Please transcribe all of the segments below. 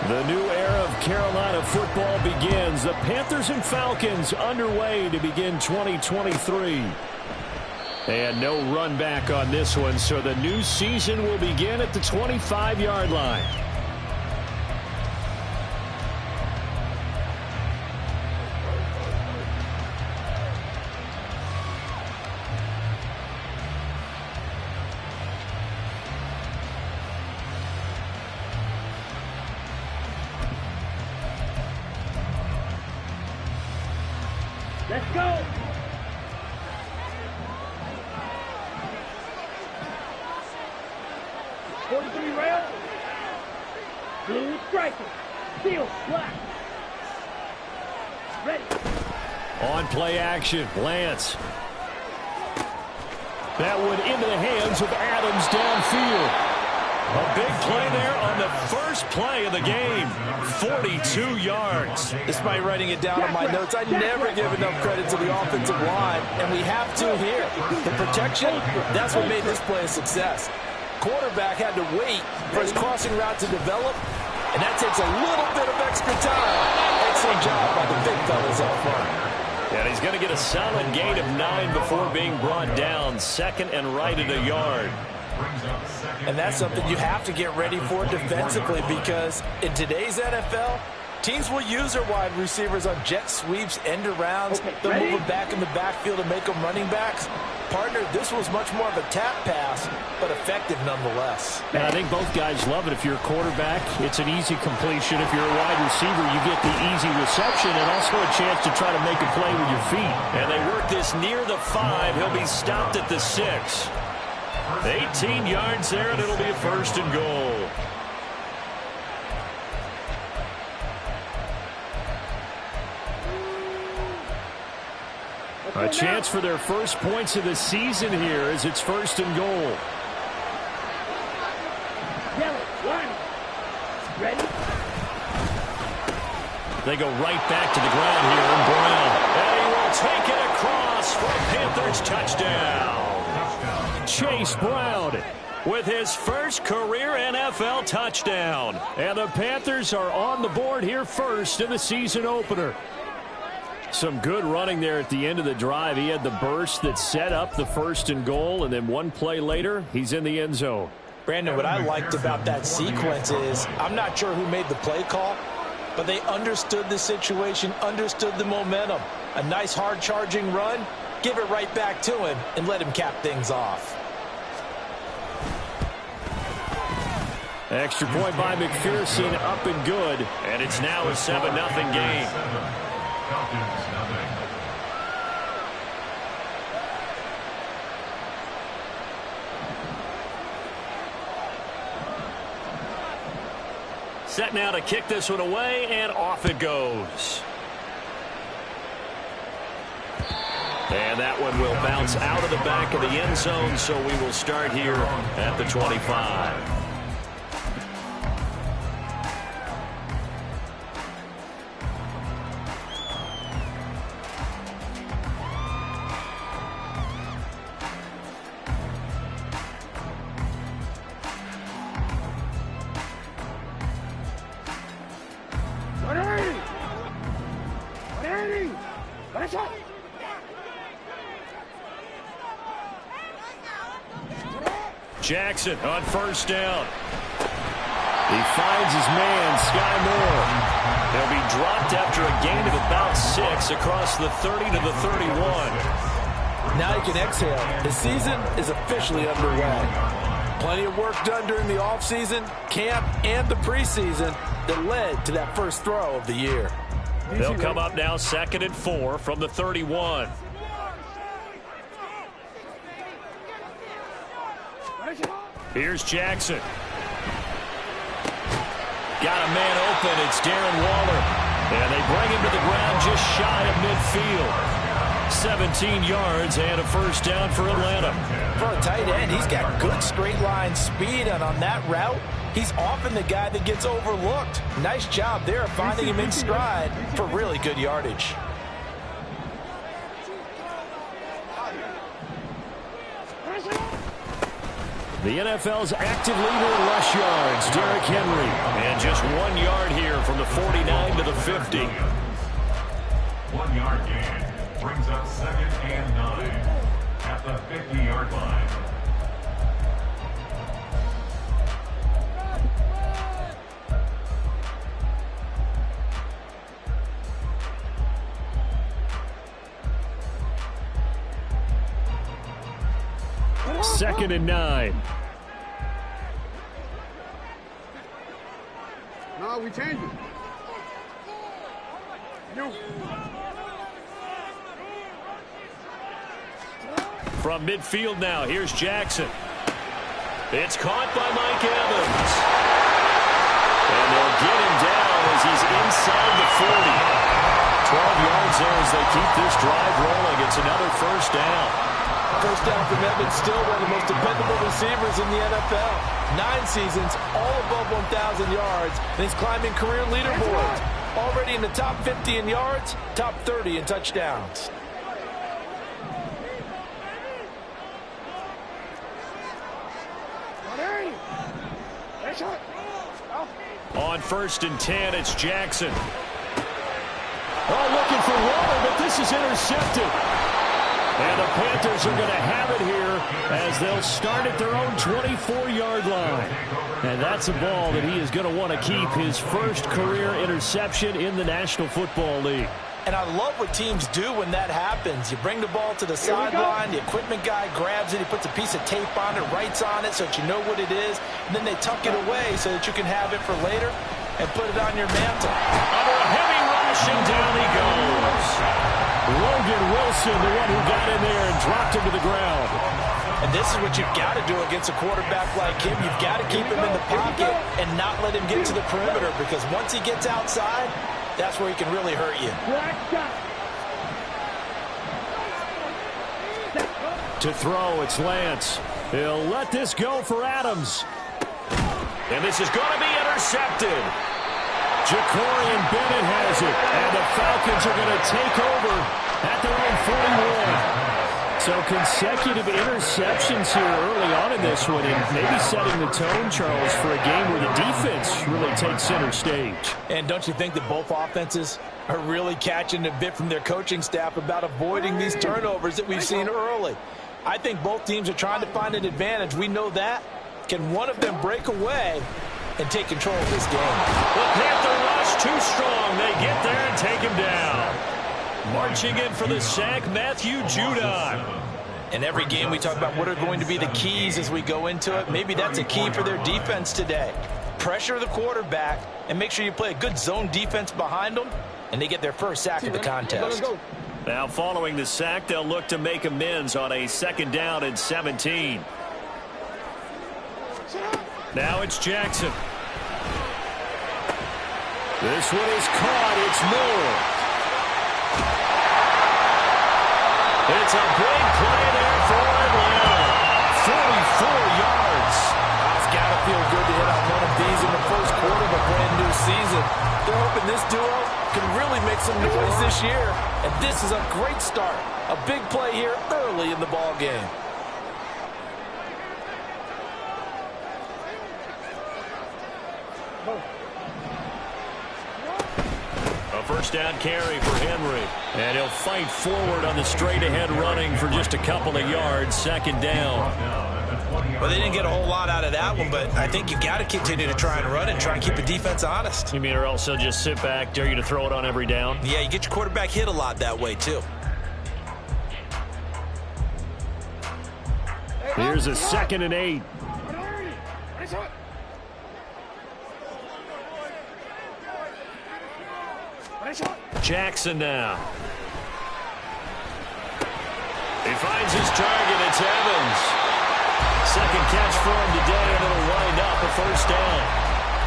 The new era of Carolina football begins. The Panthers and Falcons underway to begin 2023. And no run back on this one, so the new season will begin at the 25-yard line. Let's go. Rail. Blue striker. Steel slack. Ready. On play action, Lance. That one into the hands of Adams downfield. A big play there on the first play of the game. 42 yards. Despite writing it down on my notes, I never give enough credit to the offensive line, and we have to here. The protection, that's what made this play a success. Quarterback had to wait for his crossing route to develop, and that takes a little bit of extra time. Excellent job by the big fellas up front. And he's going to get a solid gain of 9 before being brought down. Second and right at a yard. And that's something you have to get ready for defensively, because in today's NFL, teams will use their wide receivers on jet sweeps, end arounds. They'll move them back in the backfield and make them running backs. Partner, this was much more of a tap pass, but effective nonetheless. And I think both guys love it. If you're a quarterback, it's an easy completion. If you're a wide receiver, you get the easy reception and also a chance to try to make a play with your feet. And they work this near the 5. He'll be stopped at the 6. 18 yards there, and it'll be a first and goal. A chance for their first points of the season here as it's first and goal. Ready? They go right back to the ground here, and Brown. And he will take it across for a Panthers touchdown. Chase Brown with his first career NFL touchdown. And the Panthers are on the board here first in the season opener. Some good running there at the end of the drive. He had the burst that set up the first and goal, and then one play later, he's in the end zone. Brandon, what I liked about that sequence is I'm not sure who made the play call, but they understood the situation, understood the momentum. A nice hard-charging run, give it right back to him, and let him cap things off. Extra point by McPherson, up and good, and it's now a 7-0 game. Set now to kick this one away, and off it goes. And that one will bounce out of the back of the end zone, so we will start here at the 25. Jackson on first down. He finds his man, Sky Moore. He'll be dropped after a gain of about 6 across the 30 to the 31. Now he can exhale. The season is officially underway. Plenty of work done during the offseason, camp, and the preseason that led to that first throw of the year. They'll come up now 2nd and 4 from the 31. Here's Jackson. Got a man open. It's Darren Waller. And they bring him to the ground just shy of midfield. 17 yards and a first down for Atlanta. For a tight end, he's got good straight line speed, and on that route, he's often the guy that gets overlooked. Nice job there of finding him in stride for really good yardage. The NFL's active leader in rush yards, Derrick Henry. And just 1 yard here from the 49 to the 50. 1 yard gain brings up 2nd and 9 at the 50-yard line. Second and 9. No, we change it. No. From midfield now, here's Jackson. It's caught by Mike Evans. And they'll get him down as he's inside the 40. 12 yards there as they keep this drive rolling. It's another first down. First down from Evans, still one of the most dependable receivers in the NFL. 9 seasons, all above 1,000 yards, and he's climbing career leaderboards. Already in the top 50 in yards, top 30 in touchdowns. On 1st and 10, it's Jackson. Oh, looking for Waller, but this is intercepted. And the Panthers are going to have it here as they'll start at their own 24-yard line. And that's a ball that he is going to want to keep, his first career interception in the National Football League. And I love what teams do when that happens. You bring the ball to the sideline, the equipment guy grabs it, he puts a piece of tape on it, writes on it so that you know what it is, and then they tuck it away so that you can have it for later and put it on your mantle. Under a heavy rush, and down he goes. Logan Wilson, the one who got in there and dropped him to the ground. And this is what you've got to do against a quarterback like him. You've got to keep him in the pocket and not let him get to the perimeter, because once he gets outside, that's where he can really hurt you. To throw, it's Lance. He'll let this go for Adams. And this is going to be intercepted. Jacorian Bennett has it. And the Falcons are going to take over at their own 41. So consecutive interceptions here early on in this one, and maybe setting the tone, Charles, for a game where the defense really takes center stage. And don't you think that both offenses are really catching a bit from their coaching staff about avoiding these turnovers that we've seen early? I think both teams are trying to find an advantage. We know that. Can one of them break away and take control of this game? The Panther rush too strong. They get there and take him down. Marching in for the sack, Matthew Judon. In every game we talk about what are going to be the keys as we go into it. Maybe that's a key for their defense today. Pressure the quarterback and make sure you play a good zone defense behind them, and they get their first sack of the contest. Now following the sack, they'll look to make amends on a 2nd down and 17. Now it's Jackson. This one is caught. It's Moore. It's a big play there for Atlanta. 44 yards. It's got to feel good to hit on one of these in the first quarter of a brand new season. They're hoping this duo can really make some noise this year. And this is a great start. A big play here early in the ball game. A first down carry for Henry. And he'll fight forward on the straight-ahead running for just a couple of yards. 2nd down. Well, they didn't get a whole lot out of that one, but I think you got to continue to try and run and try and keep the defense honest. You mean or else they'll just sit back, dare you to throw it on every down? Yeah, you get your quarterback hit a lot that way, too. Here's a 2nd and 8. Jackson now. He finds his target. It's Evans. 2nd catch for him today, and it'll wind up a first down.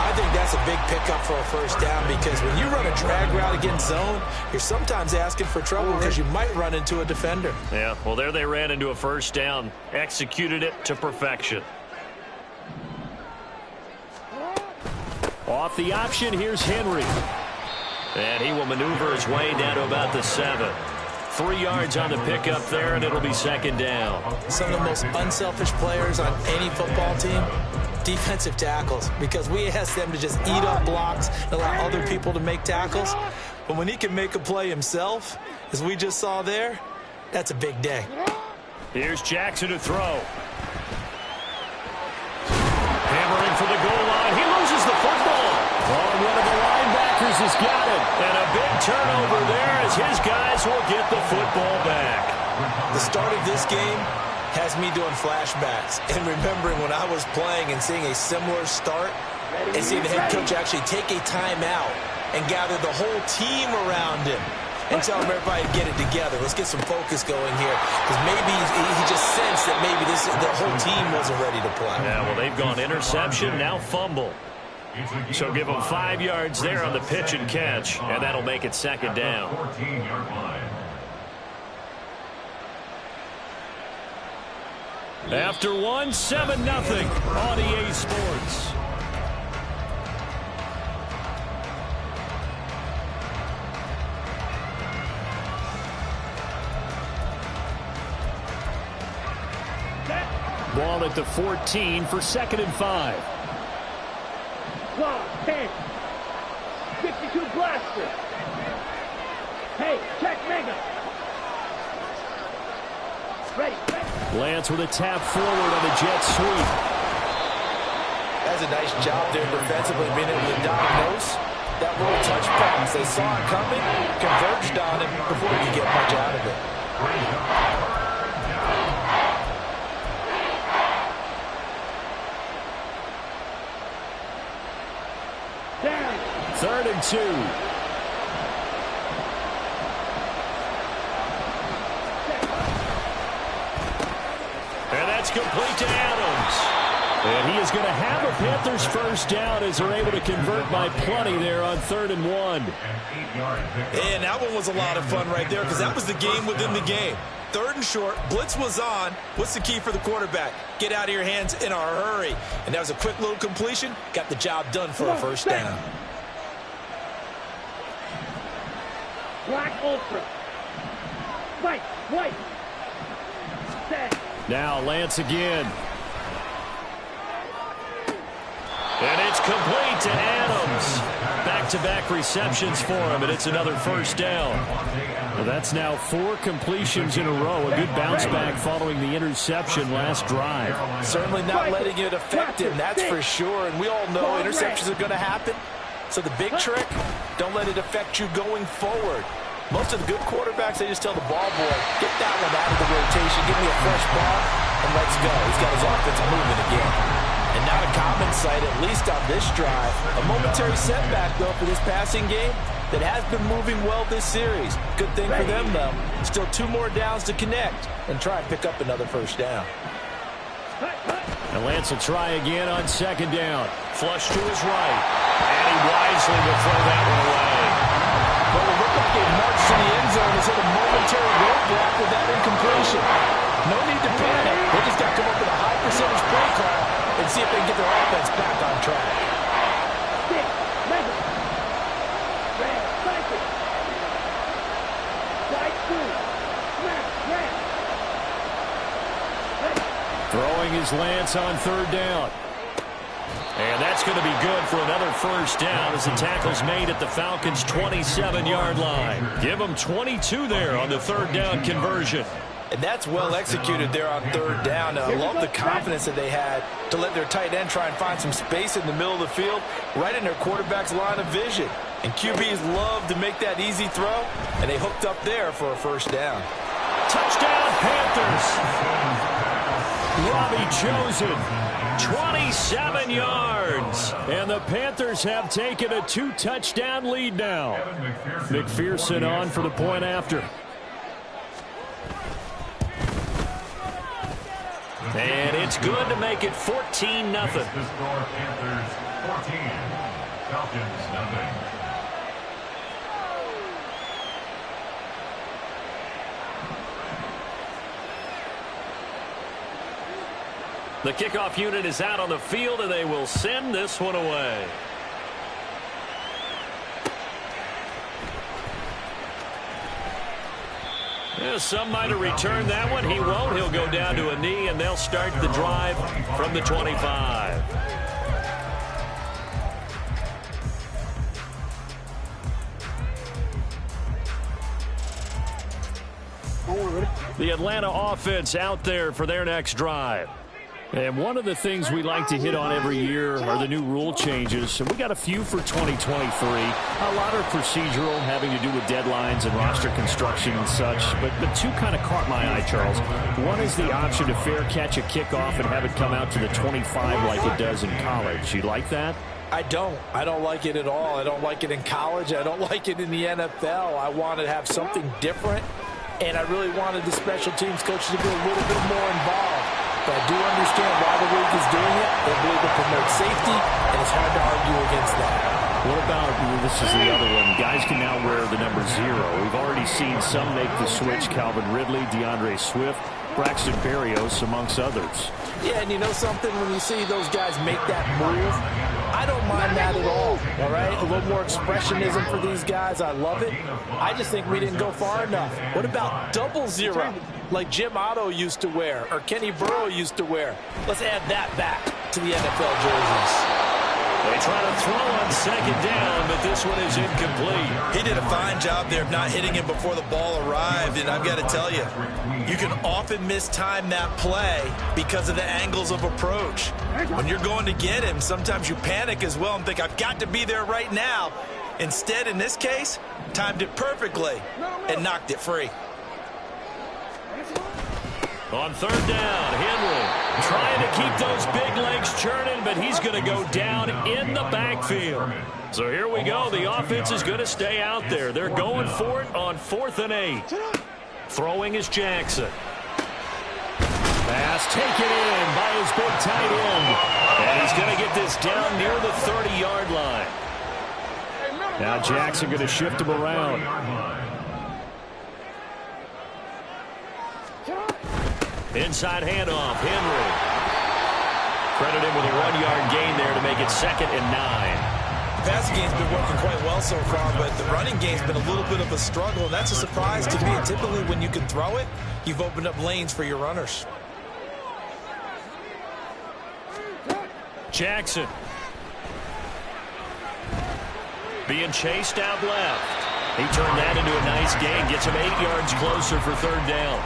I think that's a big pickup for a first down, because when you run a drag route against zone, you're sometimes asking for trouble because you might run into a defender. Yeah, well, there they ran into a first down. Executed it to perfection. Off the option, here's Henry. And he will maneuver his way down to about the 7. 3 yards on the pickup there, and it'll be second down. Some of the most unselfish players on any football team, defensive tackles, because we ask them to just eat up blocks and allow other people to make tackles. But when he can make a play himself, as we just saw there, that's a big day. Here's Jackson to throw. Hammering for the goal line. He loses the football. Oh, one of the linebackers has got it. And a big turnover there as his guys will get the football back. The start of this game has me doing flashbacks and remembering when I was playing and seeing a similar start and seeing the head coach actually take a timeout and gather the whole team around him and tell everybody to get it together. Let's get some focus going here. Because maybe he just sensed that maybe the whole team wasn't ready to play. Yeah, well, they've gone interception, now fumble. So give them 5 yards there on the pitch and catch, and that'll make it second down. 14-yard line. After one, 7-0 on EA Sports. Ball at the 14 for 2nd and 5. 12, 10, 52 blaster. Hey, check mega. Ready. Lance with a tap forward on the jet sweep. That's a nice job there defensively, being able to diagnose that little touch pass. They saw it coming, converged on it before he could get much out of it. Down. 3rd and 2. And that's complete to Adams. And he is going to have a Panthers first down as they're able to convert by plenty there on 3rd and 1. And that one was a lot of fun right there because that was the game within the game. 3rd and short, blitz was on. What's the key for the quarterback? Get out of your hands in a hurry. And that was a quick little completion. Got the job done for a first down. Black Ultra. Fight. White. Set. Now Lance again. And it's complete to Adams. Back-to-back receptions for him, and it's another first down. Well, that's now 4 completions in a row. A good bounce back following the interception last drive. Certainly not letting it affect him, that's for sure. And we all know interceptions are going to happen. So the big trick, don't let it affect you going forward. Most of the good quarterbacks, they just tell the ball boy, get that one out of the rotation, give me a fresh ball, and let's go. He's got his offense moving again. And not a common sight, at least on this drive. A momentary setback, though, for this passing game that has been moving well this series. Good thing for them, though. Still 2 more downs to connect and try and pick up another first down. And Lance will try again on 2nd down. Flush to his right. And he wisely will throw that one away. But it looked like a march to the end zone has hit a momentary roadblock with that incompletion. No need to panic. They just got to come up with a high percentage play call and see if they can get their offense back on track. Stick. Mega. Red. Cycle. Side 2. Smash. Red. Throwing his Lance on 3rd down. And that's going to be good for another first down as the tackle's made at the Falcons' 27-yard line. Give them 22 there on the 3rd down conversion. And that's well executed there on 3rd down. I love the confidence that they had to let their tight end try and find some space in the middle of the field, right in their quarterback's line of vision. And QBs love to make that easy throw, and they hooked up there for a first down. Touchdown, Panthers. Robbie Chosen, 27 yards. And the Panthers have taken a 2-touchdown lead now. McPherson on for the point after. And it's good to make it 14-0. The score, Panthers 14, Falcons nothing. The kickoff unit is out on the field, and they will send this one away. Yeah, some might have returned that one. He won't. He'll go down to a knee, and they'll start the drive from the 25. The Atlanta offense out there for their next drive. And one of the things we like to hit on every year are the new rule changes. And we got a few for 2023. A lot are procedural, having to do with deadlines and roster construction and such. But two kind of caught my eye, Charles. One is the option to fair catch a kickoff and have it come out to the 25 like it does in college. You like that? I don't like it at all. I don't like it in college. I don't like it in the NFL. I want to have something different. And I really wanted the special teams coaches to be a little bit more involved. But I do understand why the league is doing it. They believe it promotes safety, and it's hard to argue against that. What about, this is the other one, guys can now wear the number 0. We've already seen some make the switch, Calvin Ridley, DeAndre Swift, Braxton Berrios, amongst others. Yeah, and you know something? When you see those guys make that move, I don't mind that at all right? A little more expressionism for these guys. I love it. I just think we didn't go far enough. What about 00, like Jim Otto used to wear or Kenny Burrow used to wear? Let's add that back to the NFL jerseys. They try to throw on second down, but this one is incomplete. He did a fine job there of not hitting him before the ball arrived, and I've got to tell you, you can often mistime that play because of the angles of approach. When you're going to get him, sometimes you panic as well and think, I've got to be there right now. Instead, in this case, timed it perfectly and knocked it free. On third down, Henry trying to keep those big legs churning, but he's going to go down in the backfield. So here we go. The offense is going to stay out there. They're going for it on 4th and 8. Throwing is Jackson. Pass taken in by his big tight end. And he's going to get this down near the 30-yard line. Now Jackson going to shift him around. Inside handoff, Henry. Credit him with a 1-yard gain there to make it 2nd and 9. The passing game's been working quite well so far, but the running game's been a little bit of a struggle, and that's a surprise to me. Typically, when you can throw it, you've opened up lanes for your runners. Jackson. Being chased out left. He turned that into a nice gain. Gets him 8 yards closer for 3rd down.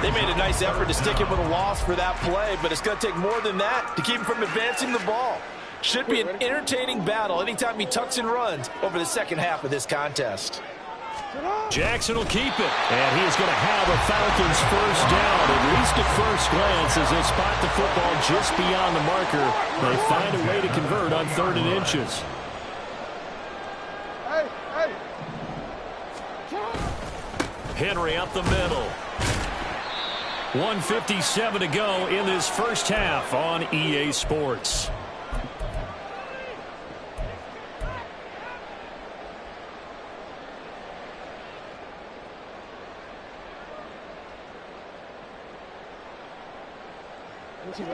They made a nice effort to stick him with a loss for that play, but it's going to take more than that to keep him from advancing the ball. Should be an entertaining battle anytime he tucks and runs over the second half of this contest. Jackson will keep it, and he is going to have a Falcons first down, at least at first glance, as they spot the football just beyond the marker. They find a way to convert on 3rd and inches. Henry up the middle. 1:57 to go in this first half on EA Sports.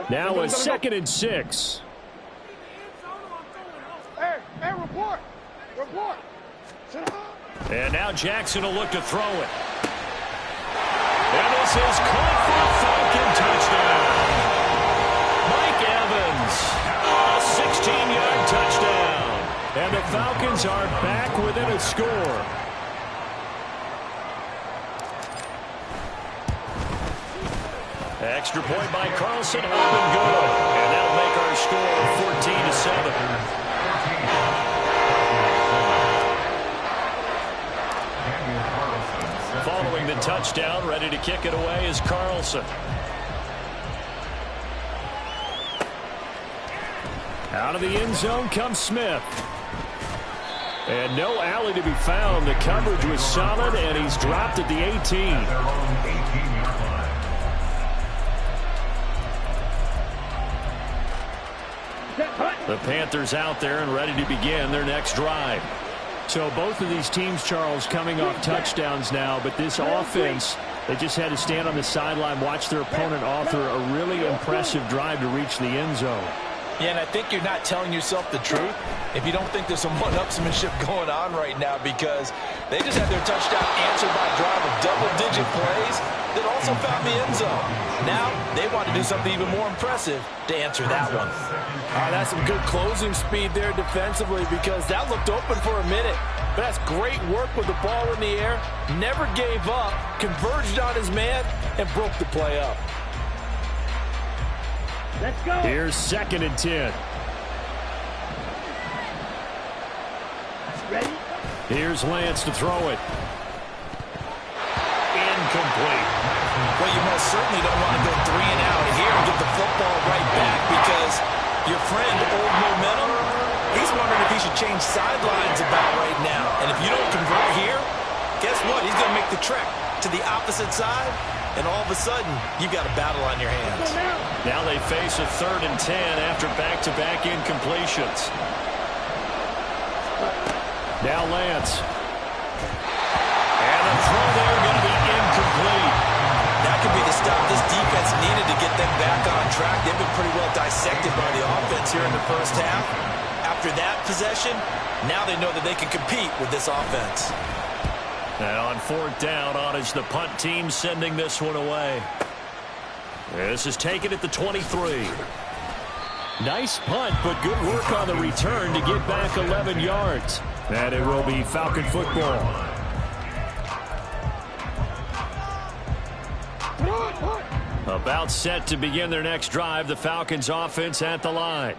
Now a 2nd and 6. Hey, report. Report. And now Jackson will look to throw it. And this is caught for a Falcon touchdown. Mike Evans, a 16-yard touchdown. And the Falcons are back within a score. Extra point by Carlson, up and good. And that'll make our score 14-7. Following the touchdown, ready to kick it away is Carlson. Out of the end zone comes Smith. And no alley to be found. The coverage was solid, and he's dropped at the 18. The Panthers out there and ready to begin their next drive. So both of these teams, Charles, coming off touchdowns now, but this offense, they just had to stand on the sideline, watch their opponent author a really impressive drive to reach the end zone. Yeah, and I think you're not telling yourself the truth if you don't think there's some one-upsmanship going on right now, because they just had their touchdown answered by a drive of double-digit plays that also found the end zone. Now they want to do something even more impressive to answer that one. That's some good closing speed there defensively, because that looked open for a minute. But that's great work with the ball in the air. Never gave up, converged on his man, and broke the play up. Let's go. Here's 2nd and 10. Ready? Here's Lance to throw it. Incomplete. Well, you most certainly don't want to go 3 and out here and get the football right back, because your friend, Old Momentum, he's wondering if he should change sidelines about right now. And if you don't convert here, guess what? He's going to make the trek to the opposite side, and all of a sudden, you've got a battle on your hands. Now they face a 3rd and 10 after back-to-back incompletions. Now Lance. And the throw there going to be incomplete. That could be the stop this defense needed to get them back on track. They've been pretty well dissected by the offense here in the first half. After that possession, now they know that they can compete with this offense. And on 4th down, on is the punt team sending this one away. This is taken at the 23. Nice punt, but good work on the return to get back 11 yards. And it will be Falcon football. About set to begin their next drive, the Falcons offense at the line.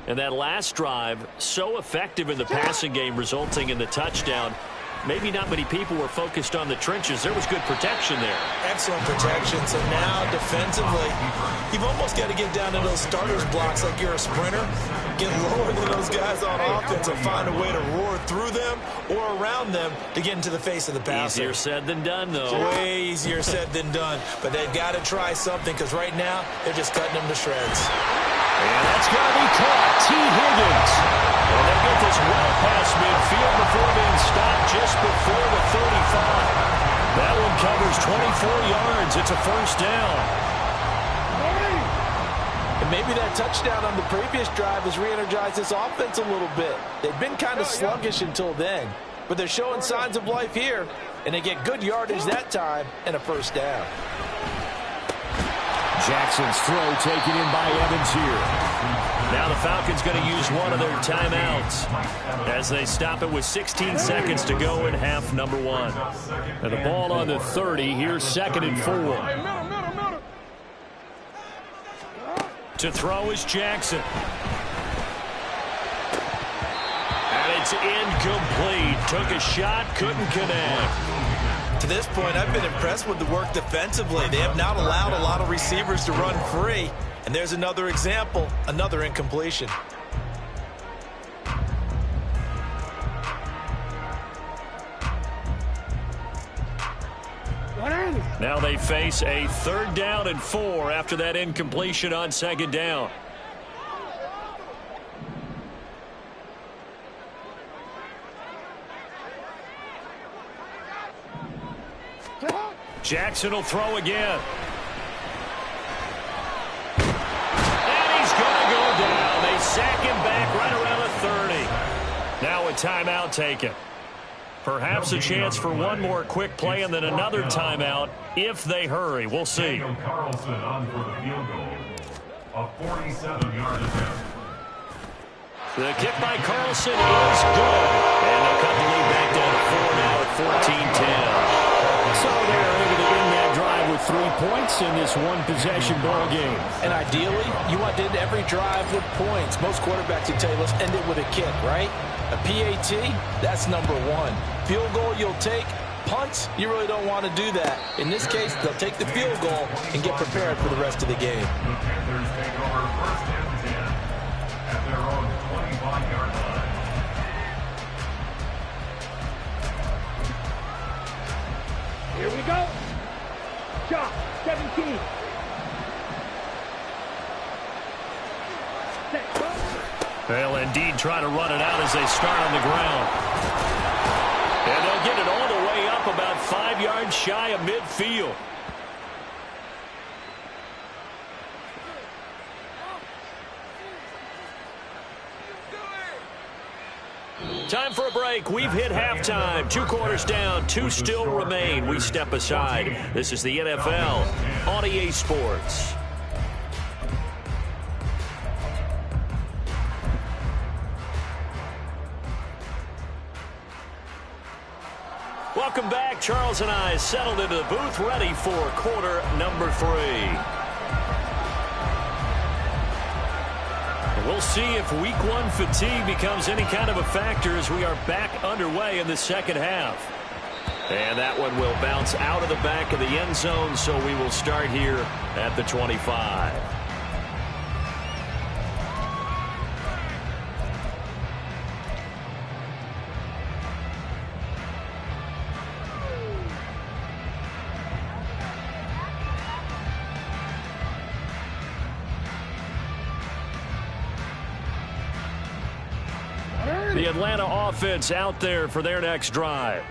And that last drive, so effective in the passing game, resulting in the touchdown. Maybe not many people were focused on the trenches. There was good protection there. Excellent protection. So now, defensively, you've almost got to get down to those starters blocks like you're a sprinter. Get lower than those guys on offense and find a way to roar through them or around them to get into the face of the passer. Easier said than done, though. Way easier said than done. But they've got to try something, because right now, they're just cutting them to shreds. And that's going to be caught. T. Higgins. And they get this well past midfield before being stopped just before the 35. That one covers 24 yards. It's a 1st down. And maybe that touchdown on the previous drive has re-energized this offense a little bit. They've been kind of sluggish until then, but they're showing signs of life here, and they get good yardage that time and a 1st down. Jackson's throw taken in by Evans here. Now the Falcons going to use one of their timeouts as they stop it with 16 seconds to go in half number 1. And the ball on the 30. Here's 2nd and 4. To throw is Jackson. And it's incomplete. Took a shot, couldn't connect. To this point, I've been impressed with the work defensively. They have not allowed a lot of receivers to run free. And there's another example, another incompletion. Now they face a 3rd down and 4 after that incompletion on 2nd down. Jackson will throw again. And he's going to go down. They sack him back right around the 30. Now a timeout taken. Perhaps a chance for one more quick play and then another timeout if they hurry. We'll see. Carlson on for the field goal. A 47-yard attempt. The kick by Carlson is good. And they'll cut the lead back down to 4 now at 14-10. So they're able to end that drive with 3 points in this one-possession ball game. And ideally, you want to end every drive with points. Most quarterbacks would tell you, let's end it with a kick, right? A PAT, that's number 1. Field goal you'll take. Punts, you really don't want to do that. In this case, they'll take the field goal and get prepared for the rest of the game. The Panthers take over 1st and 10 at their own 25-yard line. Here we go. Shot, 17. Set, go. They'll indeed try to run it out as they start on the ground. And they'll get it all the way up about 5 yards shy of midfield. Time for a break. We've hit halftime. 2 quarters down. 2 still remain. We step aside. This is the NFL on EA Sports. Welcome back. Charles and I settled into the booth, ready for quarter number 3. We'll see if week 1 fatigue becomes any kind of a factor as we are back underway in the second half. And that one will bounce out of the back of the end zone, so we will start here at the 25. The Atlanta offense out there for their next drive.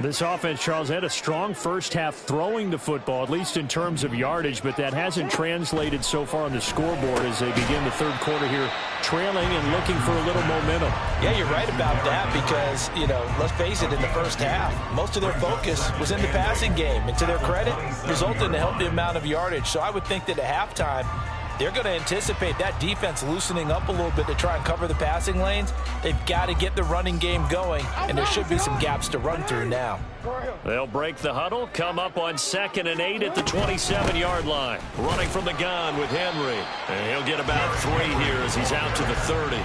This offense, Charles, had a strong first half throwing the football, at least in terms of yardage, but that hasn't translated so far on the scoreboard as they begin the third quarter here, trailing and looking for a little momentum. Yeah, you're right about that because, let's face it, in the first half, most of their focus was in the passing game. And to their credit, resulted in a healthy amount of yardage. So I would think that at halftime, they're going to anticipate that defense loosening up a little bit to try and cover the passing lanes. They've got to get the running game going, and there should be some gaps to run through now. They'll break the huddle, come up on 2nd and 8 at the 27-yard line. Running from the gun with Henry. And he'll get about 3 here as he's out to the 30.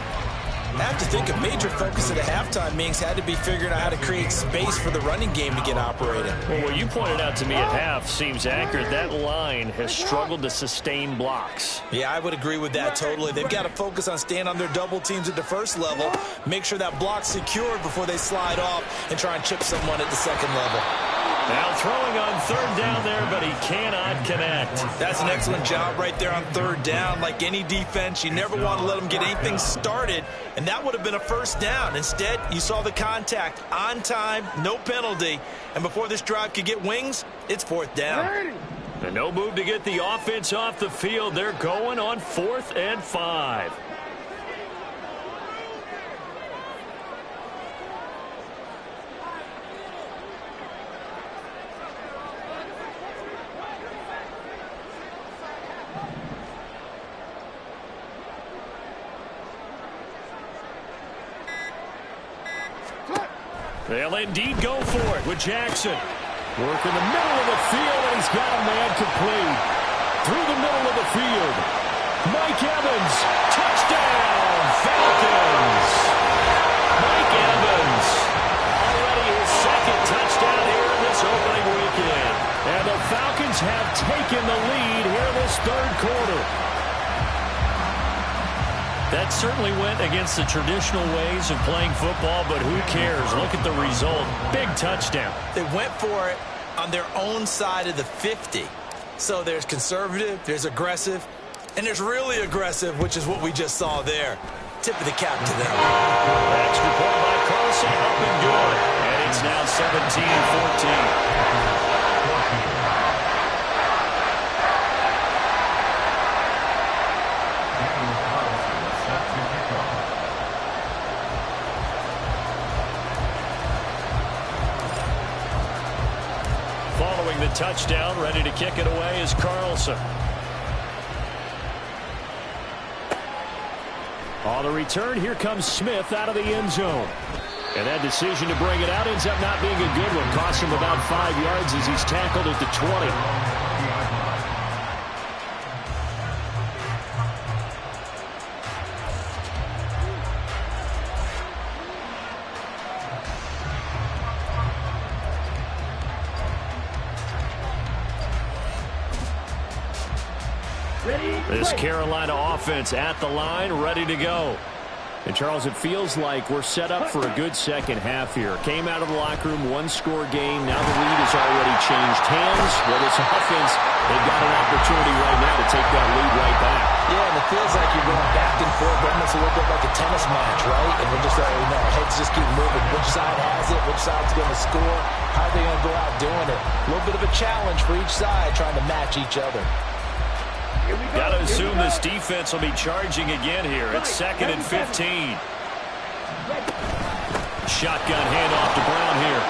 I have to think a major focus at the halftime means had to be figuring out how to create space for the running game to get operating. Well, what you pointed out to me at half seems accurate. That line has struggled to sustain blocks. Yeah, I would agree with that totally. They've got to focus on staying on their double teams at the first level, make sure that block's secured before they slide off and try and chip someone at the second level. Now throwing on 3rd down there, but he cannot connect. That's an excellent job right there on 3rd down. Like any defense, you never want to let them get anything started, and that would have been a first down. Instead, you saw the contact on time, no penalty, and before this drive could get wings, it's 4th down. And no move to get the offense off the field. They're going on 4th and 5. They'll indeed go for it with Jackson. Work in the middle of the field, and he's got a man complete. Through the middle of the field. Mike Evans, touchdown, Falcons. Mike Evans, already his 2nd touchdown here in this opening weekend. And the Falcons have taken the lead here this 3rd quarter. That certainly went against the traditional ways of playing football, but who cares? Look at the result. Big touchdown. They went for it on their own side of the 50. So there's conservative, there's aggressive, and there's really aggressive, which is what we just saw there. Tip of the cap to them. Extra point by Carlson, up and good. And it's now 17-14. Following the touchdown, ready to kick it away is Carlson. On the return, here comes Smith out of the end zone. And that decision to bring it out ends up not being a good one. Costs him about 5 yards as he's tackled at the 20. This Carolina offense at the line, ready to go. And, Charles, it feels like we're set up for a good second half here. Came out of the locker room, 1-score game. Now the lead has already changed hands. Well, this offense, they've got an opportunity right now to take that lead right back. Yeah, and it feels like you're going back and forth, almost a little bit like a tennis match, right? And we're just already know, heads just keep moving. Which side has it? Which side's going to score? How are they going to go out doing it? A little bit of a challenge for each side trying to match each other. Got to assume this defense will be charging again here. It's 2nd and 15. Shotgun handoff to Brown here.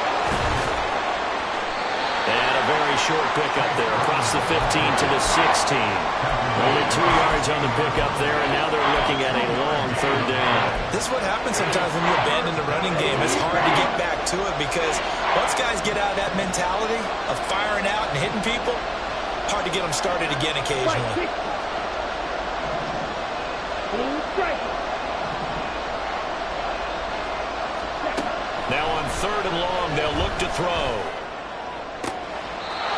And a very short pickup there across the 15 to the 16. Only 2 yards on the pickup there, and now they're looking at a long third down. This is what happens sometimes when you abandon the running game. It's hard to get back to it because once guys get out of that mentality of firing out and hitting people, hard to get them started again occasionally. Now on third and long, they'll look to throw.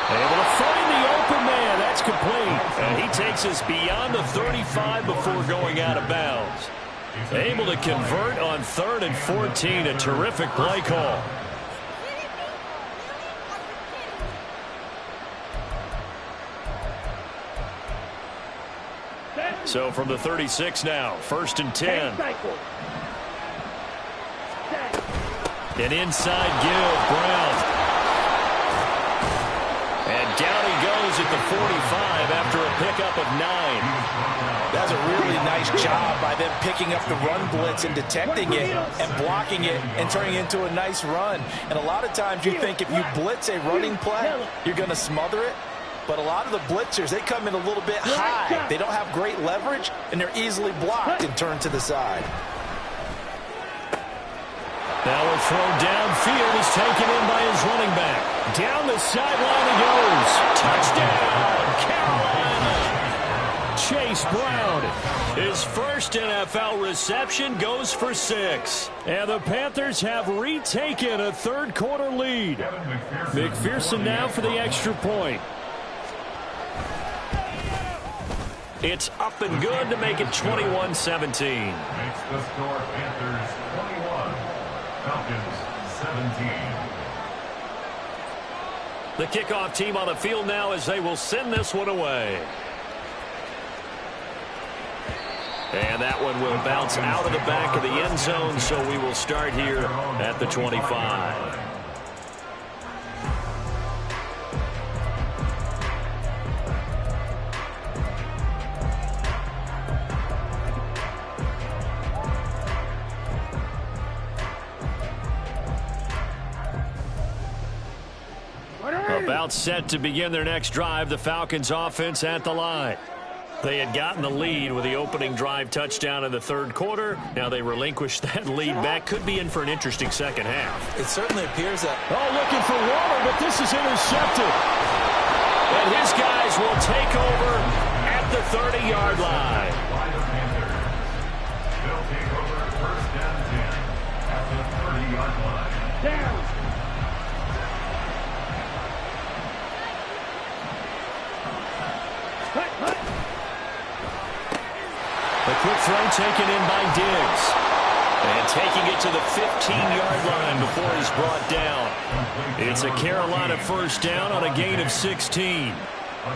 Able to find the open man. That's complete. And he takes us beyond the 35 before going out of bounds. Able to convert on 3rd and 14. A terrific play call. So from the 36 now, 1st and 10. An inside give, Brown. And down he goes at the 45 after a pickup of 9. That's a really nice job by them picking up the run blitz and detecting it and blocking it and turning it into a nice run. And a lot of times you think if you blitz a running play, you're going to smother it. But a lot of the blitzers, they come in a little bit high. They don't have great leverage, and they're easily blocked and turned to the side. Now a throw downfield is taken in by his running back. Down the sideline he goes. Touchdown, Carolina. Chase Brown. His first NFL reception goes for 6. And the Panthers have retaken a third-quarter lead. McPherson now for the extra point. It's up and good to make it 21-17. Makes the score Panthers 21, Falcons 17. The kickoff team on the field now as they will send this one away. And that one will bounce out of the back of the end zone, so we will start here at the 25. About set to begin their next drive, the Falcons offense at the line. They had gotten the lead with the opening drive touchdown in the third quarter. Now they relinquished that lead back. Could be in for an interesting second half. It certainly appears that. Oh, looking for Waller, but this is intercepted. And his guys will take over at the 30-yard line. They'll take over 1st and 10 at the 30-yard line. Down. A quick throw taken in by Diggs. And taking it to the 15-yard line before he's brought down. It's a Carolina first down on a gain of 16.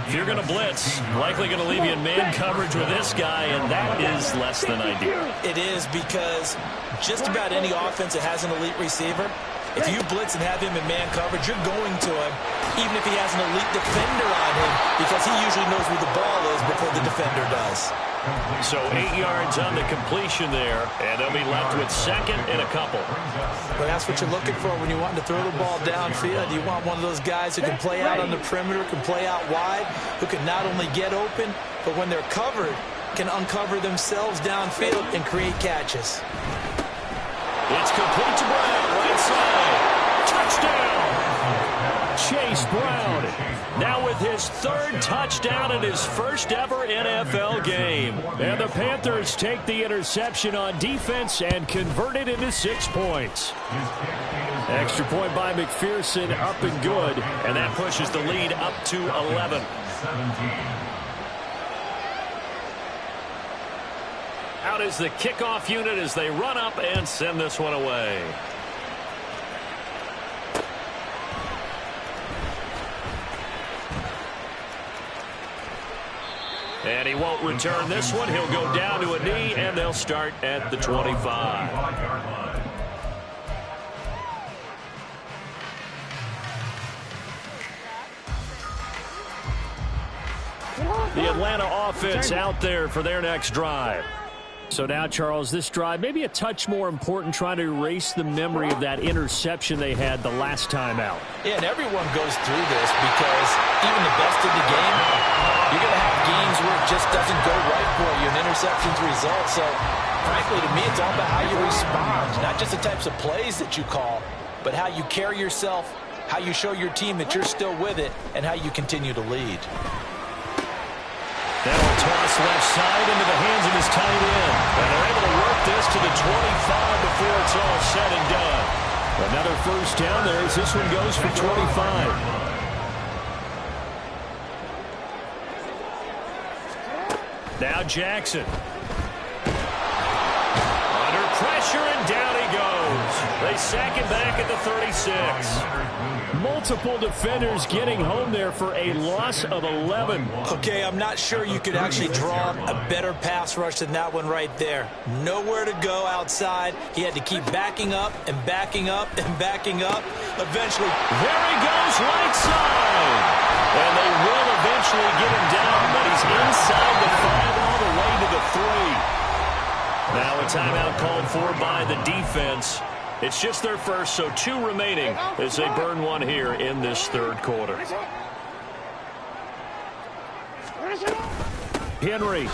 If you're going to blitz, likely going to leave you in man coverage with this guy, and that is less than ideal. It is because just about any offense that has an elite receiver, if you blitz and have him in man coverage, you're going to him, even if he has an elite defender on him, because he usually knows where the ball is before the defender does. So 8 yards on the completion there, and they'll be left with 2nd and a couple. But that's what you're looking for when you want to throw the ball downfield. You want one of those guys who can play out on the perimeter, can play out wide, who can not only get open, but when they're covered, can uncover themselves downfield and create catches. It's complete to Brown, right side. Touchdown! Chase Brown, now with his 3rd touchdown in his first ever NFL game. And the Panthers take the interception on defense and convert it into 6 points. Extra point by McPherson, up and good. And that pushes the lead up to 11. Out is the kickoff unit as they run up and send this one away. And he won't return this one. He'll go down to a knee, and they'll start at the 25. The Atlanta offense out there for their next drive. So now, Charles, this drive maybe a touch more important, trying to erase the memory of that interception they had the last time out. Yeah, and everyone goes through this because even the best in the game, you're going to have games where it just doesn't go right for you, and interceptions result. So, frankly, to me, it's all about how you respond, not just the types of plays that you call, but how you carry yourself, how you show your team that you're still with it, and how you continue to lead. That will toss left side into the hands of his tight end. And they're able to work this to the 25 before it's all said and done. Another first down there as this one goes for 25. Now Jackson. Under pressure, and down he goes. They sack him back at the 36. Multiple defenders getting home there for a loss of 11. Okay, I'm not sure you could actually draw a better pass rush than that one right there. Nowhere to go outside. He had to keep backing up and backing up and backing up. Eventually, there he goes, right side. And they will eventually get him down, but he's inside the 5 all the way to the 3. Now a timeout called for by the defense. It's just their first, so 2 remaining as they burn one here in this third quarter. Henry is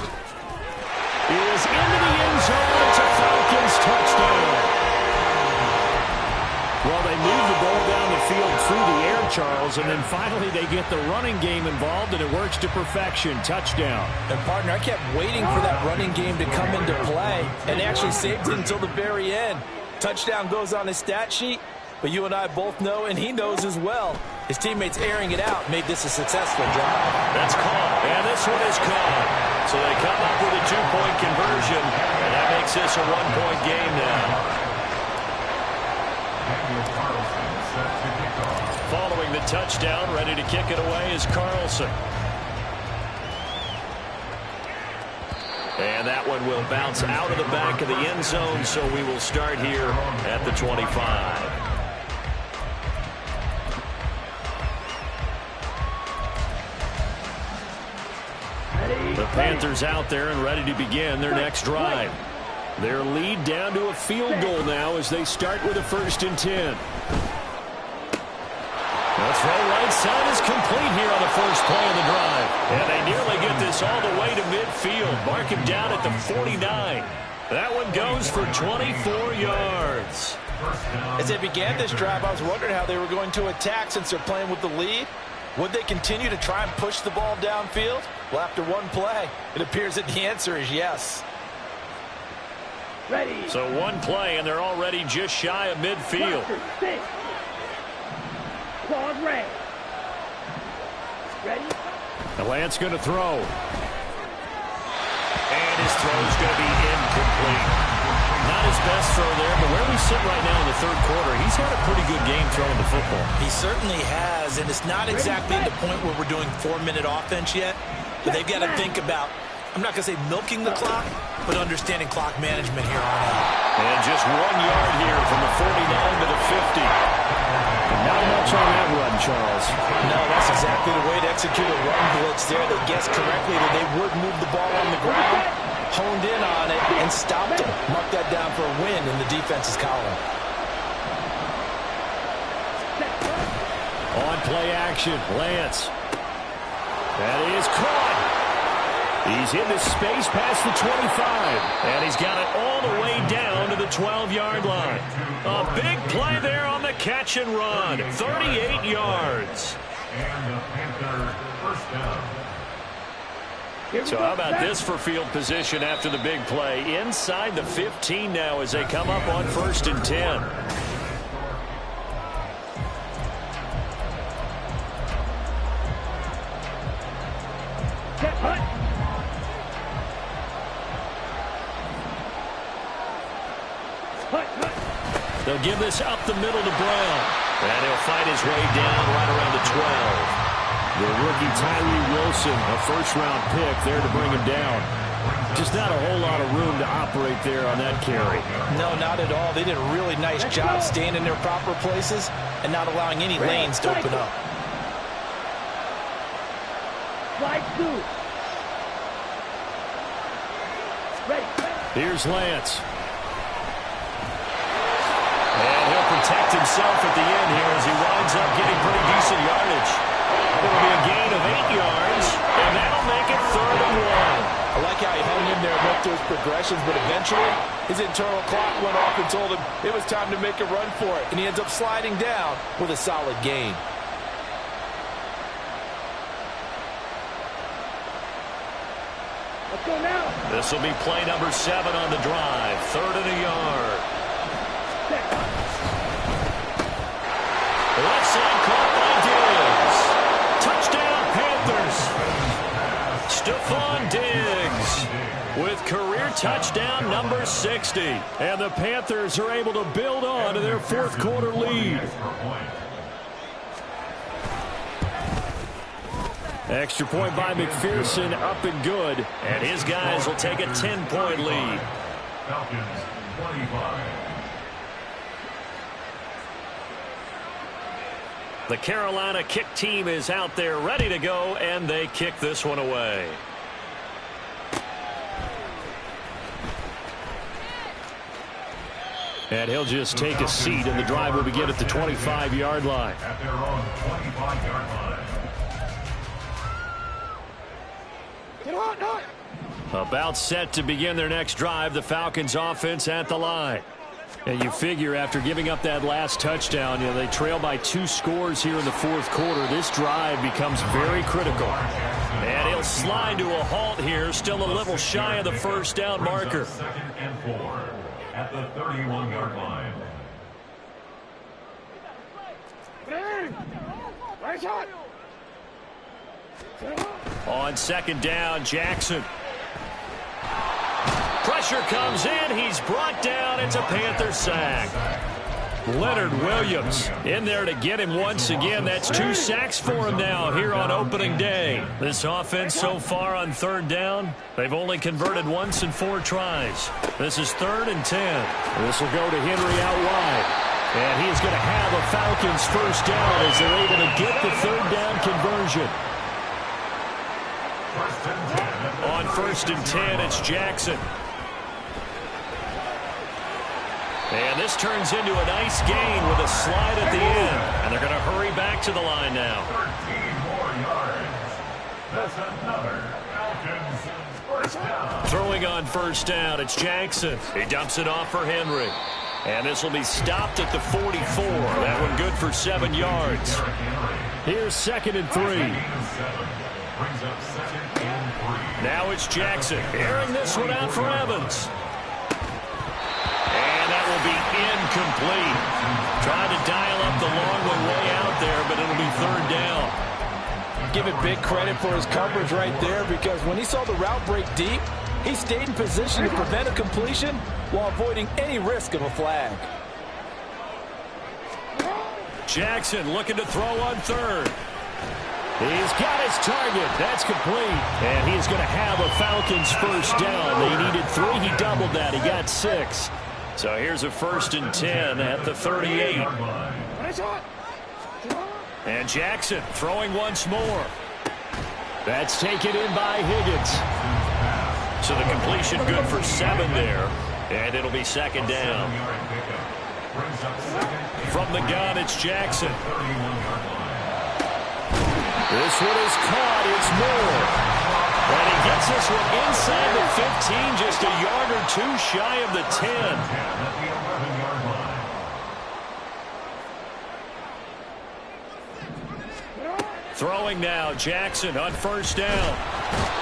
into the end zone. It's a Falcons touchdown. Well, they move the ball down the field through the air, Charles, and then finally they get the running game involved, and it works to perfection. Touchdown. And, partner, I kept waiting for that running game to come into play, and they actually saved it until the very end. Touchdown goes on his stat sheet, but you and I both know, and he knows as well, his teammates airing it out made this a successful drive. That's caught, and this one is caught. So they come up with a 2-point conversion, and that makes this a 1-point game now. Following the touchdown, ready to kick it away is Carlson. And that one will bounce out of the back of the end zone, so we will start here at the 25. The Panthers out there and ready to begin their next drive. Their lead down to a field goal now as they start with a 1st and 10. The throw right side is complete here on the first play of the drive. And they nearly get this all the way to midfield. Mark him down at the 49. That one goes for 24 yards. As they began this drive, I was wondering how they were going to attack since they're playing with the lead. Would they continue to try and push the ball downfield? Well, after one play, it appears that the answer is yes. Ready. So one play, and they're already just shy of midfield. Claude Ray. Ready? The Lance going to throw. And his throw's going to be incomplete. Not his best throw there, but where we sit right now in the third quarter, he's had a pretty good game throwing the football. He certainly has, and it's not exactly the point where we're doing 4-minute offense yet, but they've got to think about, I'm not going to say milking the clock, but understanding clock management here on out. And just 1 yard here from the 49 to the 50. Not much on that run, Charles. No, that's exactly the way to execute a run blitz there. They guessed correctly that they would move the ball on the ground, honed in on it, and stopped them. Marked that down for a win in the defense's column. On play action, Lance. That is caught. He's into space past the 25, and he's got it all the way down to the 12-yard line. A big play there on the catch and run, 38 yards. And the Panthers first down. So how about this for field position after the big play? Inside the 15 now as they come up on 1st and 10. They'll give this up the middle to Brown. And he'll fight his way down right around the 12. The rookie Tyree Wilson, a first-round pick there to bring him down. Just not a whole lot of room to operate there on that carry. No, not at all. They did a really nice job staying in their proper places and not allowing any lanes to open up. Slide 2. Ready. Here's Lance. And he'll protect himself at the end here as he winds up getting pretty decent yardage. It'll be a gain of 8 yards, and that'll make it 3rd and 1. I like how he hung in there and went through his progressions, but eventually his internal clock went off and told him it was time to make a run for it, and he ends up sliding down with a solid gain. Let's go now. This will be play number 7 on the drive. 3rd and a yard. Left side caught by Diggs. Touchdown, Panthers. Stephon Diggs with career touchdown number 60. And the Panthers are able to build on to their 4th quarter lead. Extra point by McPherson, up and good. And his guys will take a 10-point lead. Falcons 25. The Carolina kick team is out there ready to go, and they kick this one away. And he'll just take a seat, and the drive will begin at the 25-yard line. At their own 25-yard line. About set to begin their next drive, the Falcons offense at the line. And you figure after giving up that last touchdown, they trail by 2 scores here in the 4th quarter. This drive becomes very critical. And he'll slide to a halt here, still a little shy of the first down marker. 2nd and 4 at the 31-yard line. On 2nd down, Jackson. Pressure comes in. He's brought down. It's a Panther sack. Leonard Williams in there to get him once again. That's 2 sacks for him now here on opening day. This offense so far on 3rd down, they've only converted once in 4 tries. This is 3rd and 10. This will go to Henry out wide. And he's going to have a Falcons first down as they're able to get the 3rd down conversion. On 1st and 10, it's Jackson. And this turns into a nice gain with a slide at the end. And they're going to hurry back to the line now. 13 more yards. That's another Falcons first down. Throwing on 1st down, it's Jackson. He dumps it off for Henry. And this will be stopped at the 44. That one good for 7 yards. Here's 2nd and 3. Brings up 2nd and 3. Now it's Jackson. Airing this one out for Evans. That will be incomplete. Trying to dial up the long one way out there, but it'll be 3rd down. Give it big credit for his coverage right there, because when he saw the route break deep, he stayed in position to prevent a completion while avoiding any risk of a flag. Jackson looking to throw on 3rd. He's got his target. That's complete. And he's going to have a Falcons first down. They needed 3. He doubled that. He got 6. So here's a 1st and 10 at the 38. And Jackson throwing once more. That's taken in by Higgins. So the completion good for 7 there. And it'll be 2nd down. From the gun, it's Jackson. This one is caught. It's Moore. And he gets this one inside the 15, just a yard or 2 shy of the 10. Throwing now, Jackson on 1st down.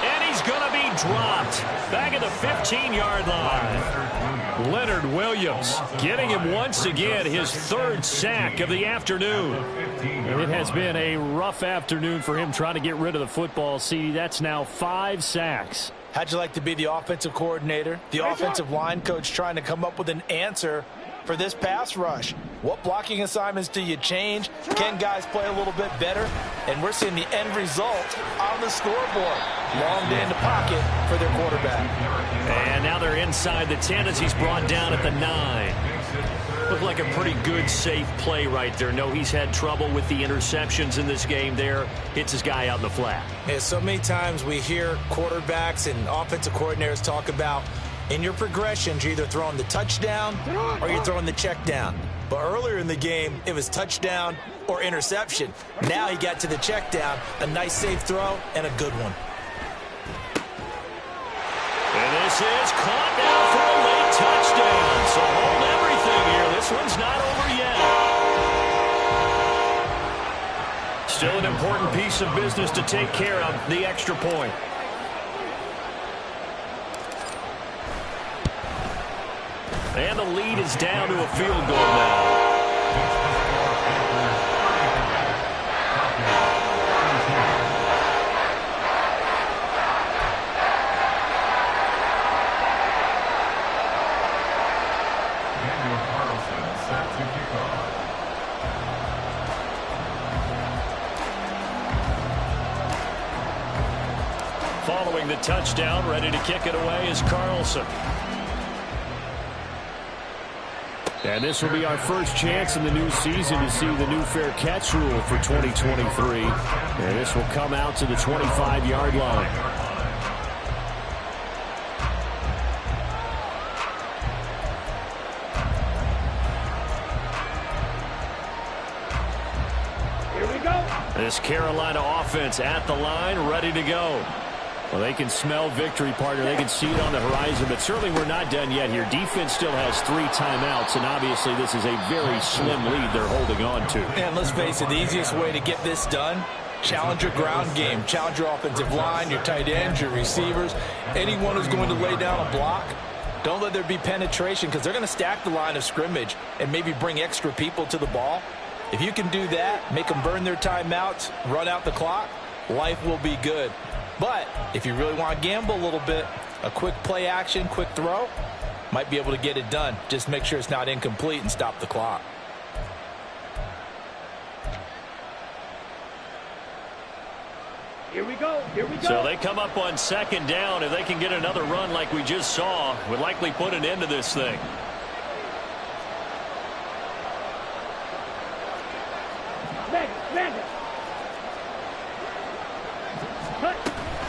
And he's going to be dropped back at the 15-yard line. Leonard Williams getting him once again, his 3rd sack of the afternoon. And it has been a rough afternoon for him trying to get rid of the football. See, that's now 5 sacks. How'd you like to be the offensive coordinator, the offensive line coach, trying to come up with an answer for this pass rush? What blocking assignments do you change? Can guys play a little bit better? And we're seeing the end result on the scoreboard. Long day in the pocket for their quarterback. And now they're inside the 10 as he's brought down at the 9. Looked like a pretty good, safe play right there. No, he's had trouble with the interceptions in this game there. Hits his guy out in the flat. Yeah, so many times we hear quarterbacks and offensive coordinators talk about In your progressions, you're either throwing the touchdown or you're throwing the check down. But earlier in the game, it was touchdown or interception. Now he got to the check down, a nice safe throw, and a good one. And this is caught now for a late touchdown. So hold everything here. This one's not over yet. Still an important piece of business to take care of, the extra point. And the lead is down to a field goal now. Following the touchdown, ready to kick it away is Carlson. And this will be our first chance in the new season to see the new fair catch rule for 2023. And this will come out to the 25-yard line. Here we go. This Carolina offense at the line, ready to go. Well, they can smell victory, partner. They can see it on the horizon, but certainly we're not done yet here. Defense still has 3 timeouts, and obviously this is a very slim lead they're holding on to. And let's face it, the easiest way to get this done, challenge your ground game. Challenge your offensive line, your tight ends, your receivers, anyone who's going to lay down a block. Don't let there be penetration because they're going to stack the line of scrimmage and maybe bring extra people to the ball. If you can do that, make them burn their timeouts, run out the clock, life will be good. But if you really want to gamble a little bit, a quick play action, quick throw, might be able to get it done. Just make sure it's not incomplete and stop the clock. Here we go. Here we go. So they come up on second down. If they can get another run like we just saw, would likely put an end to this thing.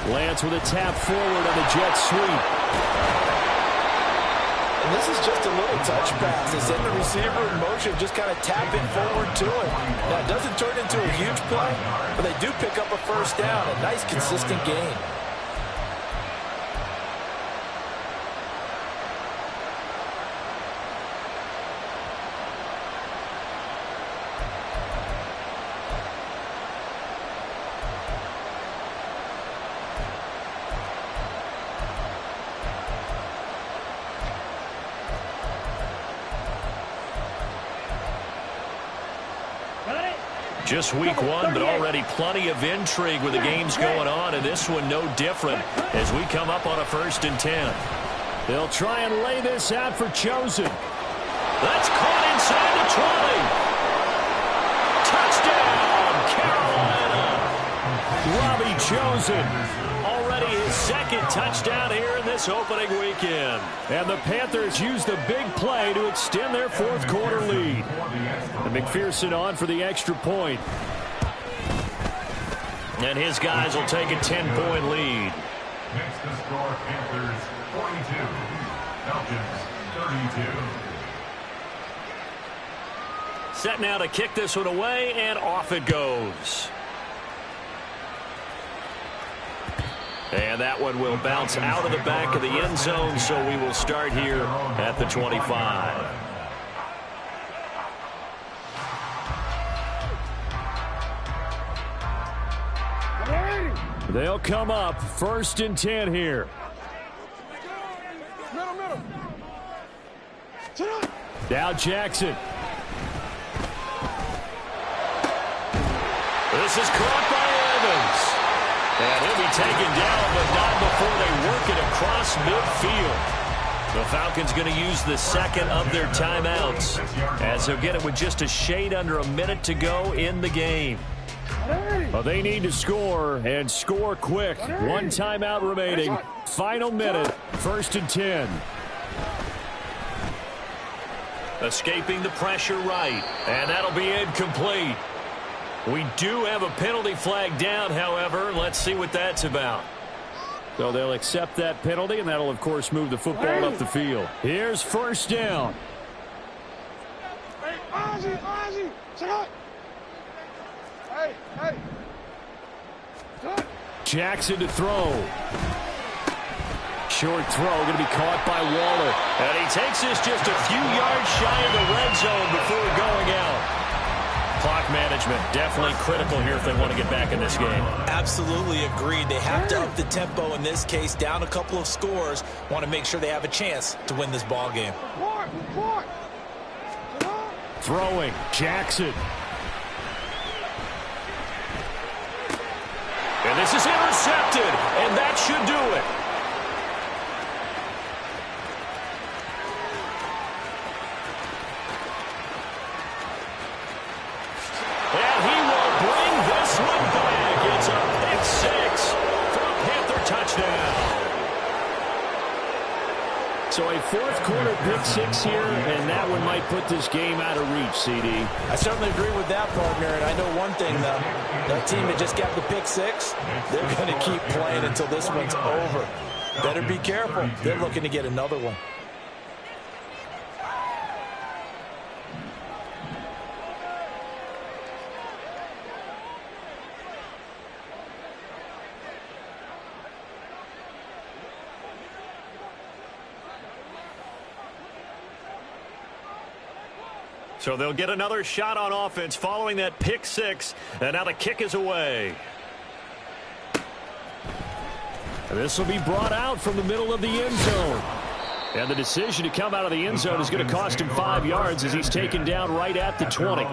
Lance with a tap forward on the jet sweep. And this is just a little touch pass. They send the receiver in motion, just kind of tap it forward to him. Now, it doesn't turn into a huge play, but they do pick up a first down. A nice, consistent gain. Just week 1, but already plenty of intrigue with the games going on, and this one no different as we come up on a 1st and 10. They'll try and lay this out for Chosen. That's caught inside the 20. Touchdown, Carolina! Robbie Chosen. Already his 2nd touchdown here in this opening weekend. And the Panthers use the big play to extend their 4th quarter lead. And McPherson on for the extra point. And his guys will take a 10-point lead. Next to score, Panthers 42, Falcons 32. Set now to kick this one away, and off it goes. And that one will bounce out of the back of the end zone, so we will start here at the 25. They'll come up 1st and 10 here. Middle. Now Jackson. This is caught by Evans. And he'll be taken down, but not before they work it across midfield. The Falcons going to use the 2nd of their timeouts, as they'll get it with just a shade under a minute to go in the game. Well, they need to score, and score quick. 1 timeout remaining. Final minute, 1st and 10. Escaping the pressure right, and that'll be incomplete. We do have a penalty flag down, however. Let's see what that's about. So they'll accept that penalty, and that'll, of course, move the football up the field. Here's first down. Jackson to throw. Short throw, going to be caught by Waller. And he takes this just a few yards shy of the red zone before going out. Clock management, definitely critical here if they want to get back in this game. Absolutely agreed. They have to up the tempo in this case, down a couple of scores. Want to make sure they have a chance to win this ball game. Throwing, Jackson. And this is intercepted, and that should do it. And he will bring this one back. It's a pick six for a Panther touchdown. So a fourth quarter pick six here, and that one might put this game out of reach, CD. I certainly agree with that, partner, and I know one thing, though. That team that just got the pick six, they're going to keep playing until this one's over. Better be careful. They're looking to get another one. So they'll get another shot on offense following that pick six, and now the kick is away. This will be brought out from the middle of the end zone. And the decision to come out of the end zone is going to cost him 5 yards as he's taken down right at the 20.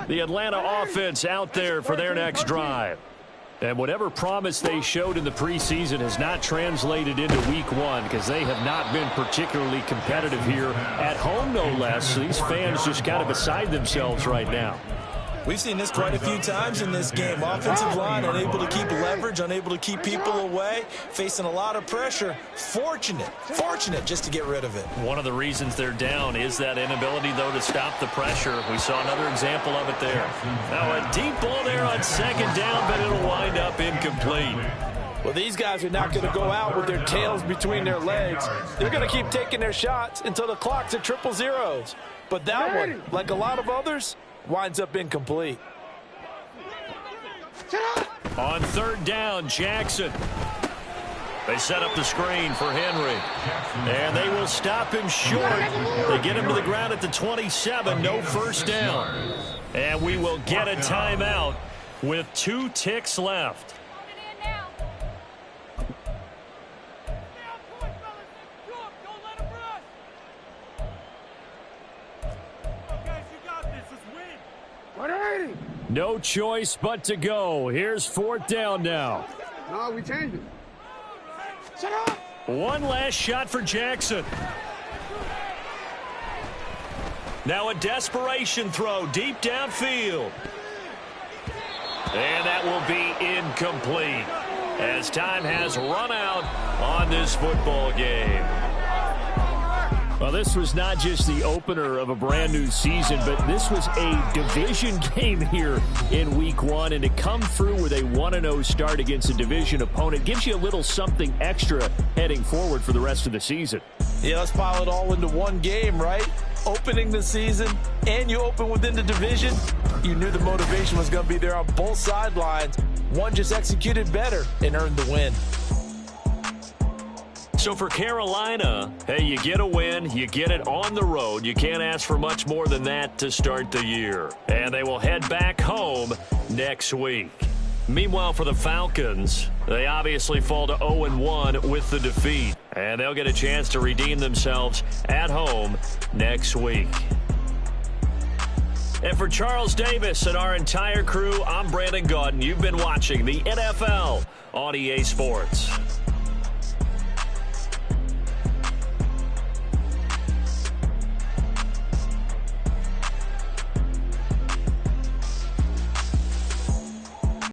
The Atlanta offense out there for their next drive. And whatever promise they showed in the preseason has not translated into week one because they have not been particularly competitive here at home, no less. These fans just kind of beside themselves right now. We've seen this quite a few times in this game. Offensive line unable to keep leverage, unable to keep people away, facing a lot of pressure. Fortunate just to get rid of it. One of the reasons they're down is that inability, though, to stop the pressure. We saw another example of it there. Now a deep ball there on second down, but it'll wind up incomplete. Well, these guys are not going to go out with their tails between their legs. They're going to keep taking their shots until the clock's at 000. But that one, like a lot of others, winds up incomplete. On third down, Jackson. They set up the screen for Henry. And they will stop him short. They get him to the ground at the 27. No first down. And we will get a timeout with 2 ticks left. No choice but to go. Here's fourth down now. No, we changed it. Shut up. One last shot for Jackson. Now a desperation throw deep downfield. And that will be incomplete as time has run out on this football game. Well, this was not just the opener of a brand new season, but this was a division game here in week one. And to come through with a 1-0 start against a division opponent gives you a little something extra heading forward for the rest of the season. Yeah, let's pile it all into one game, right? Opening the season, and you open within the division. You knew the motivation was going to be there on both sidelines. One just executed better and earned the win. So for Carolina, hey, you get a win, you get it on the road. You can't ask for much more than that to start the year. And they will head back home next week. Meanwhile, for the Falcons, they obviously fall to 0-1 with the defeat. And they'll get a chance to redeem themselves at home next week. And for Charles Davis and our entire crew, I'm Brandon Gaudin. You've been watching the NFL on EA Sports.